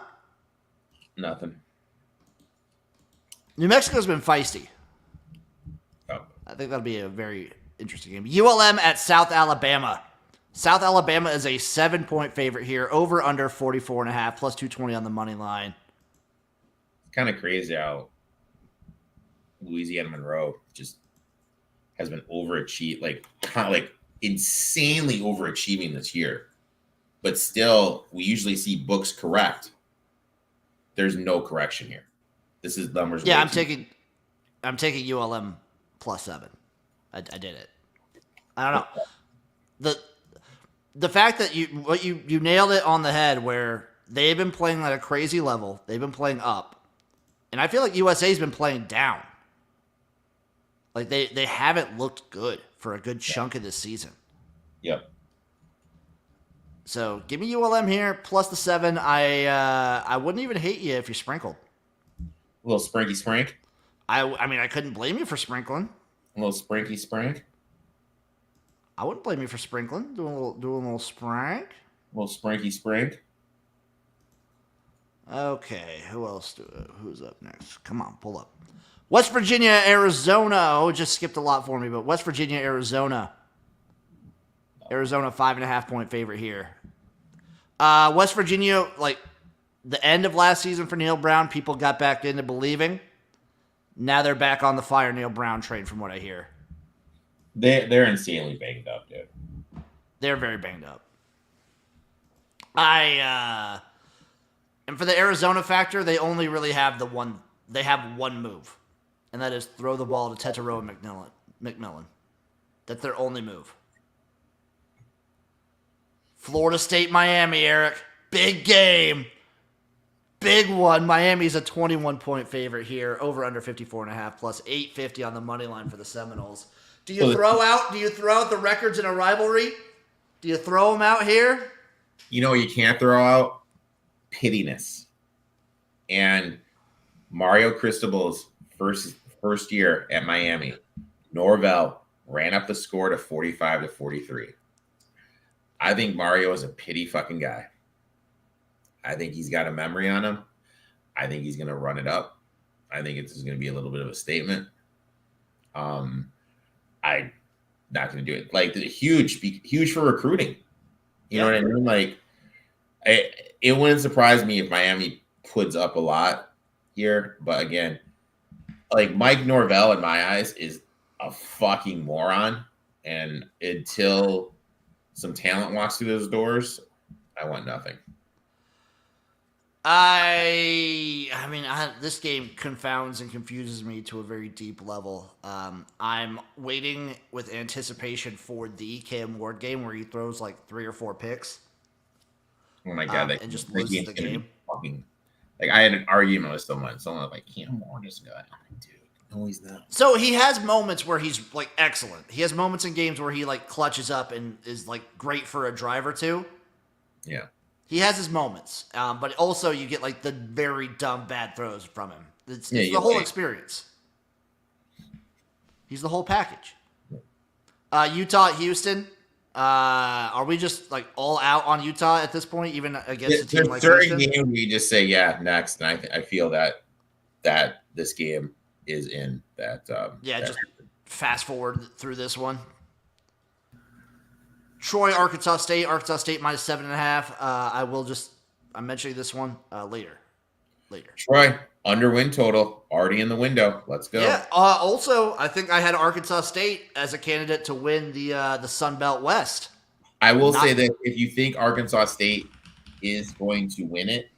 Nothing. New Mexico's been feisty. Oh. I think that'll be a very interesting game. ULM at South Alabama. South Alabama is a 7-point favorite here. Over under 44.5 plus 220 on the money line. It's kind of crazy how Louisiana Monroe just has been insanely overachieving this year. But still, we usually see books correct. There's no correction here. This is numbers. Yeah, I'm taking ULM +7. I did it. I don't know. The fact that you nailed it on the head, where they've been playing at a crazy level. They've been playing up. And I feel like USA's been playing down. Like they haven't looked good for a good chunk of this season. Yep. So give me ULM here plus the 7. I wouldn't even hate you if you sprinkled. A little sprinky sprink. I mean, I couldn't blame you for sprinkling. A little sprinky sprink. I wouldn't blame you for sprinkling. Doing a little sprank. A little sprinky sprink. Okay, who's up next? Come on, pull up. West Virginia, Arizona. Oh, just skipped a lot for me, but West Virginia, Arizona. Arizona 5.5-point favorite here. West Virginia, like the end of last season for Neil Brown, people got back into believing. Now they're back on the fire Neil Brown train, from what I hear. They're insanely banged up, dude. They're very banged up. And for the Arizona factor, they only really have one move, and that is throw the ball to Tetero and McMillan. That's their only move. Florida State, Miami, Erik. Big game. Big one. Miami's a 21-point favorite here. Over under 54.5 plus 850 on the money line for the Seminoles. Do you throw out the records in a rivalry? Do you throw them out here? You know, you can't throw out pittiness. And Mario Cristobal's first year at Miami, Norvell ran up the score to 45-43. I think Mario is a pity fucking guy. I think he's got a memory on him. I think he's going to run it up. I think it's going to be a little bit of a statement. I'm not going to do it. Like, huge for recruiting. You know what I mean? Like, it wouldn't surprise me if Miami puts up a lot here. But again, like, Mike Norvell, in my eyes, is a fucking moron. And until some talent walks through those doors, I want nothing. This game confounds and confuses me to a very deep level. I'm waiting with anticipation for the Cam Ward game where he throws like 3 or 4 picks. Oh my god! And just loses the game. Like, I had an argument with someone like, Cam Ward is good. I'm like, dude, no, he's not. So he has moments where he's like excellent. He has moments in games where he like clutches up and is like great for a drive or two. Yeah. He has his moments, but also you get like the very dumb bad throws from him. It's the whole experience. He's the whole package. Utah, Houston. Are we just like all out on Utah at this point, even against a team like Houston? During game, we just say next, and I feel that this game is in that. Just fast forward through this one. Troy, Arkansas State -7.5. I'm mentioning this one later. Troy, Under win total already in the window. Let's go. Yeah. Also, I think I had Arkansas State as a candidate to win the Sun Belt West. I will say that if you think Arkansas State is going to win it,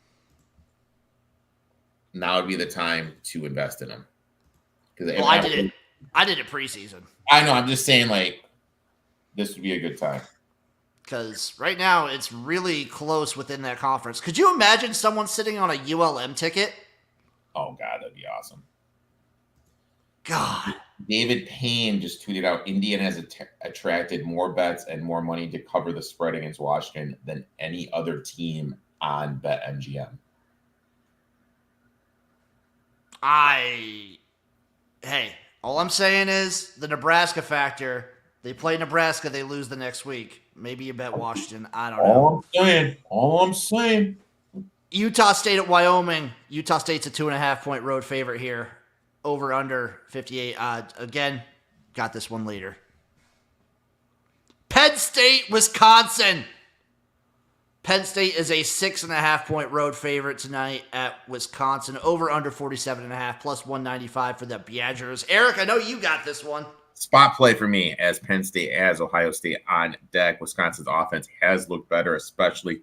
now would be the time to invest in them. Well, I did it preseason. I know. I'm just saying, like, this would be a good time. Because right now it's really close within that conference. Could you imagine someone sitting on a ULM ticket? Oh, God, that'd be awesome. God. David Payne just tweeted out, Indiana has attracted more bets and more money to cover the spread against Washington than any other team on BetMGM. Hey, all I'm saying is the Nebraska factor. They play Nebraska, they lose the next week. Maybe you bet Washington. I don't know. All I'm saying. Utah State at Wyoming. Utah State's a 2.5-point road favorite here. Over under 58. Again, got this one later. Penn State, Wisconsin. Penn State is a 6.5-point road favorite tonight at Wisconsin. Over under 47.5 plus 195 for the Badgers. Erik, I know you got this one. Spot play for me as Penn State has Ohio State on deck. Wisconsin's offense has looked better, especially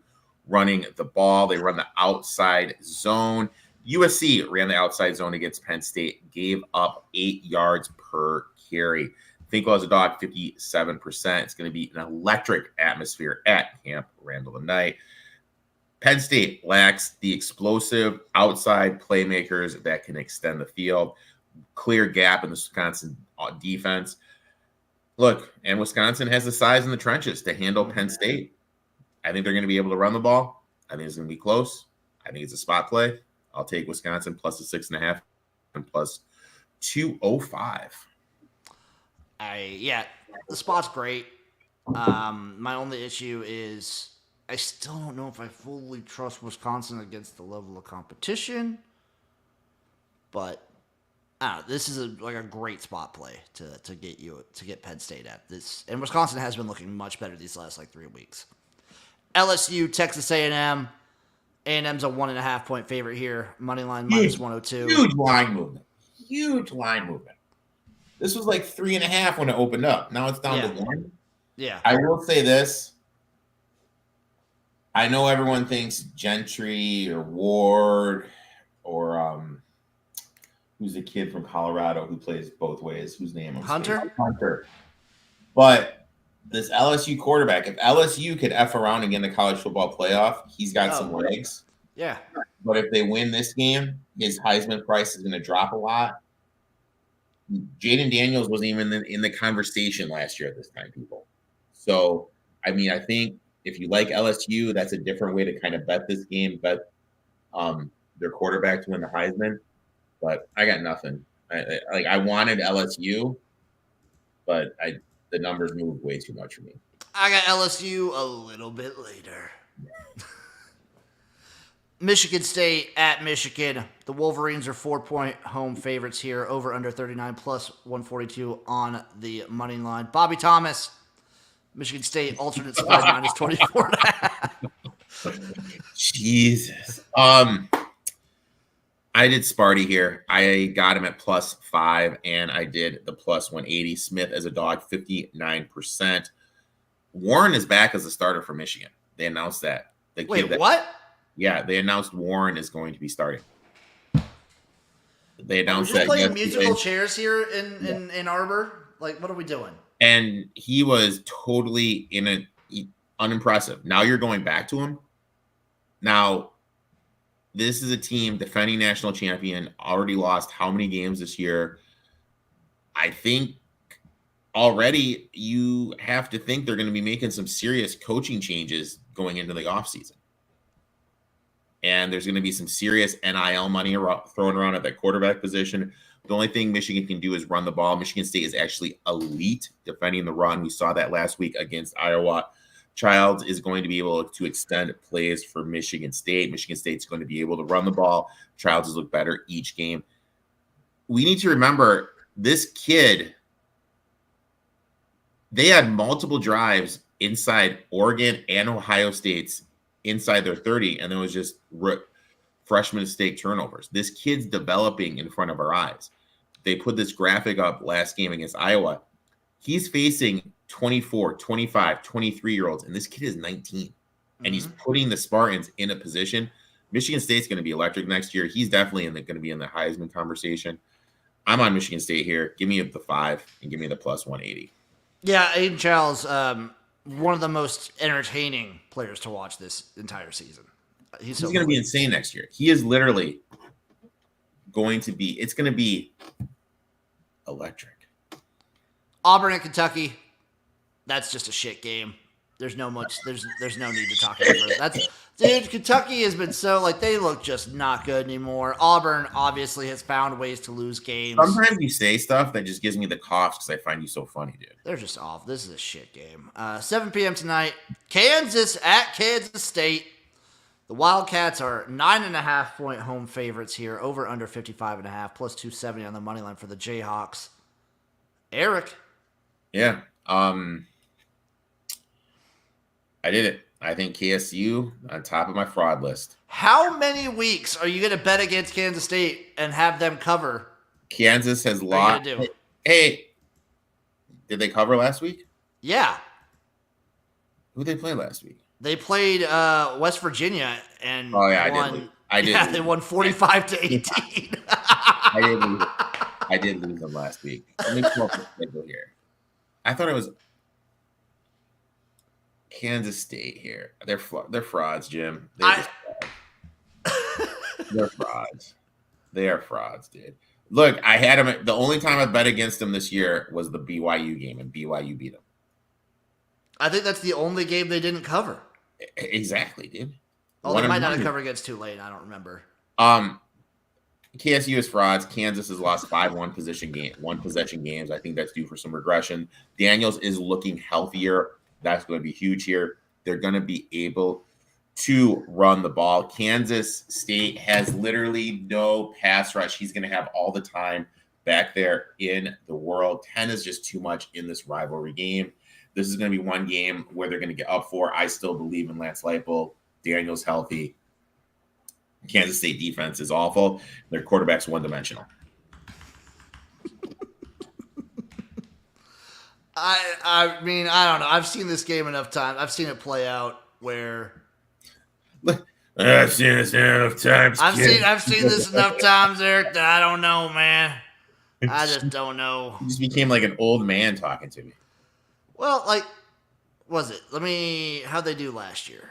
running the ball. They run the outside zone. USC ran the outside zone against Penn State, gave up 8 yards per carry. Finkel has a dog 57%. It's going to be an electric atmosphere at Camp Randall tonight. Penn State lacks the explosive outside playmakers that can extend the field. Clear gap in the Wisconsin defense. Look, and Wisconsin has the size in the trenches to handle Penn State. I think they're going to be able to run the ball. I think it's going to be close. I think it's a spot play. I'll take Wisconsin plus the 6.5 and plus 205. The spot's great. My only issue is I still don't know if I fully trust Wisconsin against the level of competition. But I don't know, this is a great spot play to get Penn State at this. And Wisconsin has been looking much better these last 3 weeks. LSU, Texas A&M. A&M's a 1.5-point favorite here. Money line minus 102. Huge line movement. This was 3.5 when it opened up. Now it's down to 1. Yeah. I will say this. I know everyone thinks Gentry or Ward or who's the kid from Colorado who plays both ways? Whose name? Hunter. But this LSU quarterback, if LSU could F around and get in the college football playoff, he's got some legs. Yeah. But if they win this game, his Heisman price is going to drop a lot. Jaden Daniels wasn't even in the conversation last year at this time, people. So, I think if you like LSU, that's a different way to kind of bet this game, bet their quarterback to win the Heisman. But I got nothing. I wanted LSU, but the numbers moved way too much for me. I got LSU a little bit later. Michigan State at Michigan. The Wolverines are 4-point home favorites here. Over under 39 plus 142 on the money line. Bobby Thomas, Michigan State alternate spread minus 24.5. Jesus. I did Sparty here. I got him at plus 5, and I did the plus 180. Smith as a dog, 59%. Warren is back as a starter for Michigan. They announced that. What? Yeah, they announced Warren is going to be starting. They announced We're that. playing musical chairs here in Ann Arbor. What are we doing? And he was totally unimpressive. Now you're going back to him. Now, this is a team defending national champion, already lost how many games this year? I think already you have to think they're going to be making some serious coaching changes going into the offseason. And there's going to be some serious NIL money thrown around at that quarterback position. The only thing Michigan can do is run the ball. Michigan State is actually elite defending the run. We saw that last week against Iowa. Childs is going to be able to extend plays for Michigan State. Michigan State's going to be able to run the ball. Childs has looked better each game. We need to remember this kid, they had multiple drives inside Oregon and Ohio State's inside their 30, and it was just freshman mistake turnovers. This kid's developing in front of our eyes. They put this graphic up last game against Iowa. He's facing 24, 25, 23-year-olds, and this kid is 19. And he's putting the Spartans in a position. Michigan State's going to be electric next year. He's definitely going to be in the Heisman conversation. I'm on Michigan State here. Give me the 5 and give me the plus 180. Yeah, Aiden Child's one of the most entertaining players to watch this entire season. He's going to be insane next year. He is literally going to be – it's going to be electric. Auburn and Kentucky, that's just a shit game. There's no need to talk about it. Dude, Kentucky has been so, like, they look just not good anymore. Auburn obviously has found ways to lose games. Sometimes you say stuff that just gives me the coughs because I find you so funny, dude. They're just off. This is a shit game. 7 p.m. tonight, Kansas at Kansas State. The Wildcats are 9.5-point home favorites here, over under 55.5, plus 270 on the money line for the Jayhawks. Erik. Yeah. I did it. I think KSU on top of my fraud list. How many weeks are you going to bet against Kansas State and have them cover? Kansas has lost. Hey, did they cover last week? Yeah. Who did they play last week? They played West Virginia and won. I did. Yeah, they won 45-18. I did lose them last week. Let me pull up the schedule here. I thought it was Kansas State here. They're frauds, Jim. They're frauds. They are frauds, dude. Look, I had them. The only time I bet against them this year was the BYU game, and BYU beat them. I think that's the only game they didn't cover. Exactly, dude. Oh, they might not have covered against Tulane. I don't remember. KSU is frauds. Kansas has lost 5 one-possession games. I think that's due for some regression. Daniels is looking healthier. That's going to be huge here. They're going to be able to run the ball. Kansas State has literally no pass rush. He's going to have all the time back there in the world. 10 is just too much in this rivalry game. This is going to be one game where they're going to get up for. I still believe in Lance Leipold. Daniel's healthy. Kansas State defense is awful. Their quarterback's one-dimensional. I mean, I don't know. I've seen this game enough times. I've seen it play out where I've seen this enough times. I've seen this enough times, Erik, that I don't know, man. I just don't know. You just became like an old man talking to me. Well, like, was it? How'd they do last year?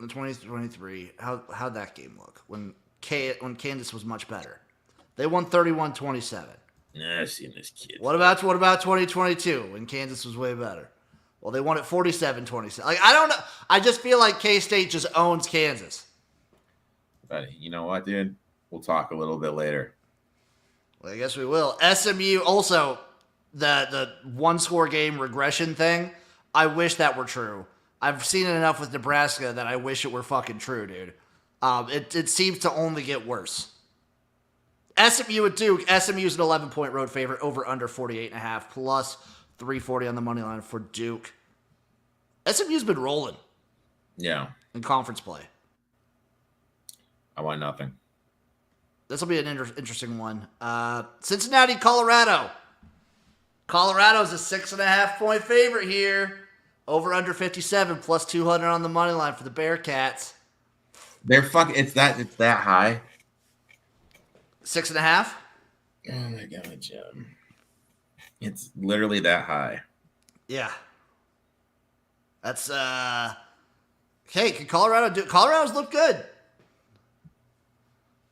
The 2023. How'd that game look? When Kansas was much better. They won 31-27. Nah, I've seen this kid. What about 2022 when Kansas was way better? Well, they won it 47-27. Like, I don't know. I just feel like K-State just owns Kansas. But you know what, dude? We'll talk a little bit later. Well, I guess we will. SMU also, the one-score game regression thing, I wish that were true. I've seen it enough with Nebraska that I wish it were fucking true, dude. It seems to only get worse. SMU at Duke. SMU is an 11-point road favorite, over under 48.5, plus 340 on the money line for Duke. SMU's been rolling. Yeah. In conference play. I want nothing. This will be an interesting one. Cincinnati, Colorado. Colorado's a 6.5-point favorite here. Over under 57, plus 200 on the money line for the Bearcats. It's that high. 6.5? Oh my god, Jim. It's literally that high. Yeah. That's okay, can Colorado do Colorado's looked good.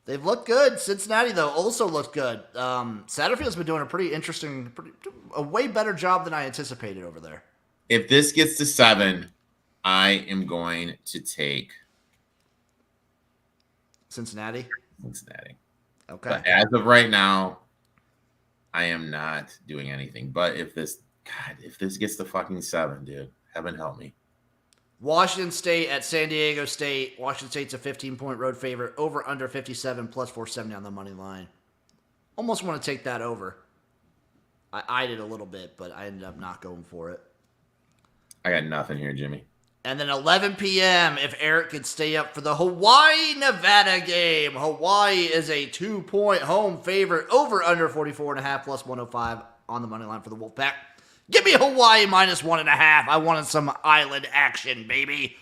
They've looked good. Cincinnati, though, also looked good. Satterfield's been doing a way better job than I anticipated over there. If this gets to 7, I am going to take Cincinnati. Okay. But as of right now, I am not doing anything. But if this gets to fucking 7, dude, heaven help me. Washington State at San Diego State. Washington State's a 15-point road favorite. Over under 57, plus 470 on the money line. Almost want to take that over. I eyed it a little bit, but I ended up not going for it. I got nothing here, Jimmy. And then 11 p.m. if Erik could stay up for the Hawaii-Nevada game. Hawaii is a 2-point home favorite over under 44.5 plus 105 on the money line for the Wolfpack. Give me Hawaii minus 1.5. I wanted some island action, baby.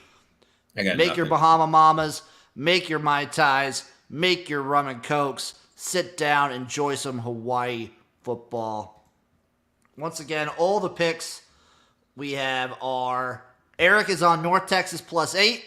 Make your Bahama Mamas, make your Mai Tais, make your rum and cokes. Sit down, enjoy some Hawaii football. Once again, all the picks we have are... Erik is on North Texas plus 8,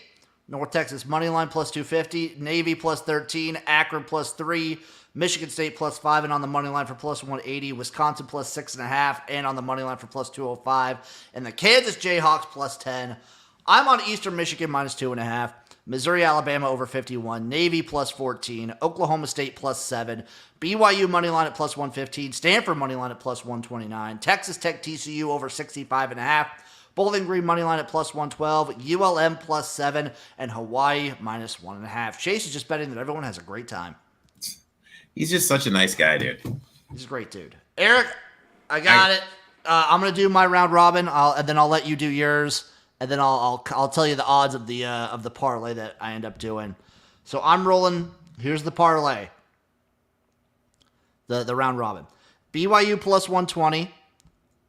North Texas money line plus 250, Navy plus 13, Akron plus 3, Michigan State plus 5, and on the money line for plus 180, Wisconsin plus 6.5, and on the money line for plus 205, and the Kansas Jayhawks plus 10. I'm on Eastern Michigan minus 2.5, Missouri, Alabama over 51, Navy plus 14, Oklahoma State plus 7, BYU money line at plus 115, Stanford money line at plus 129, Texas Tech TCU over 65.5, Bowling Green money line at plus 112, ULM plus 7, and Hawaii minus 1.5. Chase is just betting that everyone has a great time. He's just such a nice guy, dude. He's a great dude. Erik, I got it. I'm gonna do my round robin, and then I'll let you do yours, and then I'll tell you the odds of the parlay that I end up doing. So I'm rolling. Here's the parlay. The round robin. BYU plus 120.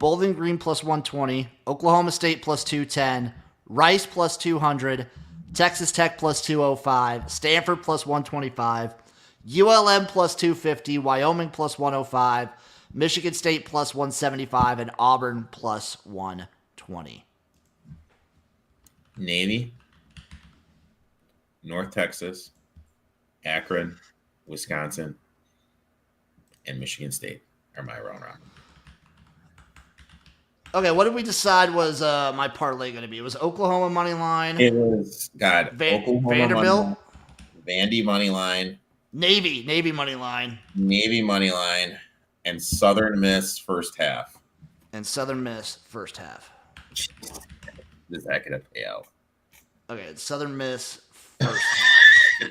Bowling Green plus 120, Oklahoma State plus 210, Rice plus 200, Texas Tech plus 205, Stanford plus 125, ULM plus 250, Wyoming plus 105, Michigan State plus 175, and Auburn plus 120. Navy, North Texas, Akron, Wisconsin, and Michigan State are my round robin. Okay, what did we decide was my parlay going to be? It was Oklahoma money line. It was Oklahoma Vanderbilt, Vandy money line, Navy money line, Navy money line, and Southern Miss first half. Is that gonna pay out? Okay, Southern Miss first half.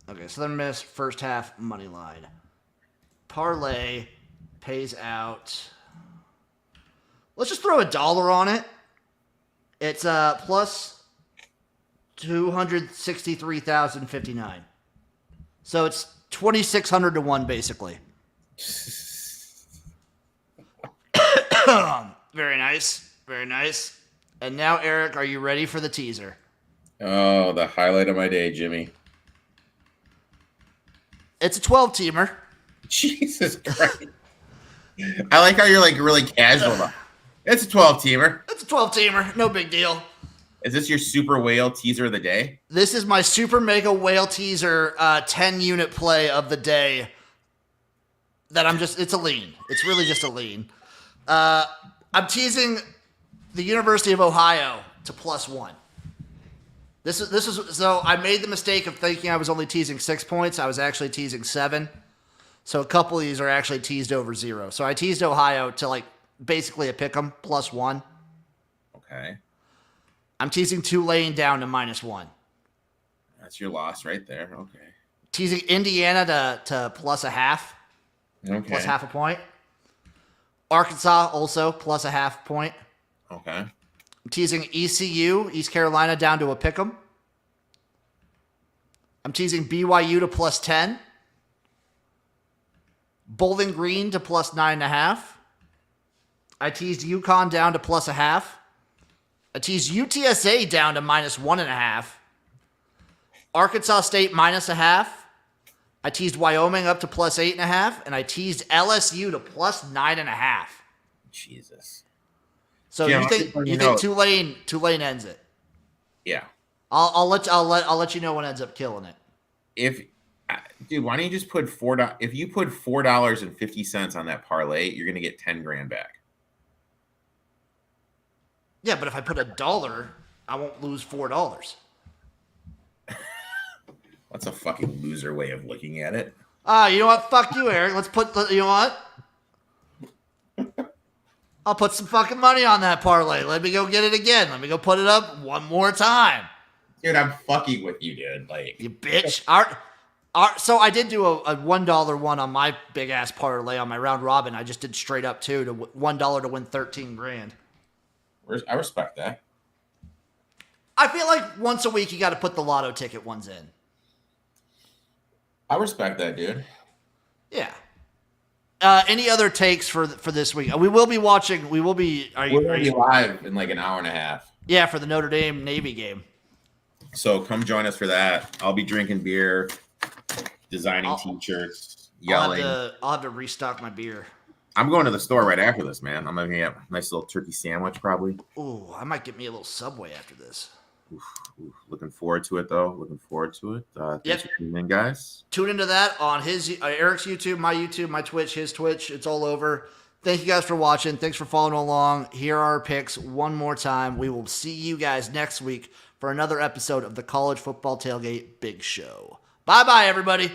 Okay, Southern Miss first half money line. Parlay pays out. Let's just throw $1 on it. It's plus 263,059. So it's 2,600 to 1, basically. Very nice. Very nice. And now, Erik, are you ready for the teaser? Oh, the highlight of my day, Jimmy. It's a 12-teamer. Jesus Christ. I like how you're like really casual about it. It's a 12-teamer. It's a 12-teamer. No big deal. Is this your super whale teaser of the day? This is my super mega whale teaser 10-unit play of the day. It's a lean. It's really just a lean. I'm teasing the University of Ohio to plus 1. So I made the mistake of thinking I was only teasing 6 points. I was actually teasing 7. So a couple of these are actually teased over 0. So I teased Ohio to like basically a pick'em plus 1. Okay. I'm teasing Tulane down to minus 1. That's your loss right there. Okay. Teasing Indiana to plus a half. Okay. Plus half a point. Arkansas also plus a half point. Okay. I'm teasing ECU, East Carolina, down to a pick'em. I'm teasing BYU to plus 10. Bowling Green to plus 9.5. I teased UConn down to plus a half. I teased UTSA down to minus 1.5. Arkansas State minus a half. I teased Wyoming up to plus 8.5. And I teased LSU to plus 9.5. Jesus. So Jim, you think Tulane ends it? Yeah. I'll let you know when it ends up killing it. Dude, why don't you just put $4? If you put $4.50 on that parlay, you're gonna get 10 grand back. Yeah, but if I put $1, I won't lose $4. That's a fucking loser way of looking at it. You know what? Fuck you, Erik. You know what? I'll put some fucking money on that parlay. Let me go get it again. Let me go put it up one more time. Dude, I'm fucking with you, dude. Like, you bitch. So I did do a $1 one on my big ass parlay on my round robin. I just did straight up too to $1 to win 13 grand. I respect that. I feel like once a week you got to put the lotto ticket ones in. I respect that, dude. Yeah. Any other takes for this week? We will be watching. We will be. Are We're gonna you be live in like an hour and a half. Yeah, for the Notre Dame Navy game. So come join us for that. I'll be drinking beer, designing t-shirts, yelling. I'll have to restock my beer. I'm going to the store right after this, man. I'm gonna get a nice little turkey sandwich, probably. Ooh, I might get me a little Subway after this. Oof. Looking forward to it, though. Looking forward to it. Thanks for tuning in, guys. Tune into that on Erik's YouTube, my Twitch, his Twitch. It's all over. Thank you guys for watching. Thanks for following along. Here are our picks one more time. We will see you guys next week for another episode of the College Football Tailgate Big Show. Bye-bye, everybody.